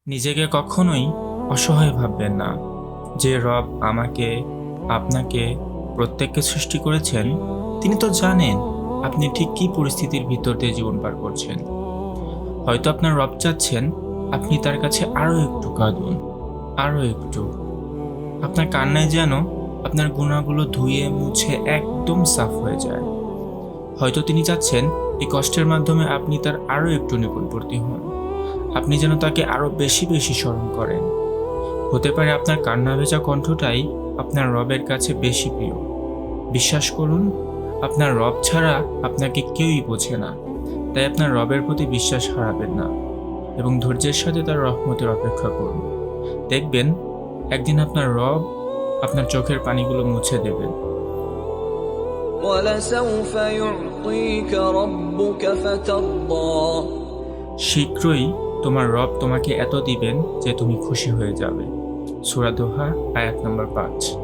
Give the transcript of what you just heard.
নিজেকে কখনোই অসহায় ভাববেন না। যে রব আমাকে, আপনাকে, প্রত্যেককে সৃষ্টি করেছেন, তিনি তো জানেন আপনি ঠিক কী পরিস্থিতির ভিতর দিয়ে জীবন পার করছেন। হয়তো আপনার রব চাচ্ছেন আপনি তার কাছে আরও একটু কাঁদুন, আরও একটু। আপনার কান্নায় যেন আপনার গুনাহগুলো ধুয়ে মুছে একদম সাফ হয়ে যায়। হয়তো তিনি চাচ্ছেন এই কষ্টের মাধ্যমে আপনি তার আরও একটু নিকটবর্তী হন। আপনি যেন তাকে আরও বেশি বেশি স্মরণ করেন। হতে পারে আপনার কান্না ভেজা কণ্ঠটাই আপনার রবের কাছে বেশি প্রিয়। বিশ্বাস করুন, আপনার রব ছাড়া আপনাকে কেউই বোঝে না। তাই আপনার রবের প্রতি বিশ্বাস হারাবেন না এবং ধৈর্যের সাথে তার রহমতের অপেক্ষা করুন। দেখবেন একদিন আপনার রব আপনার চোখের পানিগুলো মুছে দেবেন। وَلَسَوْفَ يُعْطِيكَ رَبُّكَ فَتَرْضَىٰ। শীঘ্রই তোমার রব তোমাকে এত দিবেন যে তুমি খুশি হয়ে যাবে। সূরা দোহা আয়াত নম্বর 5।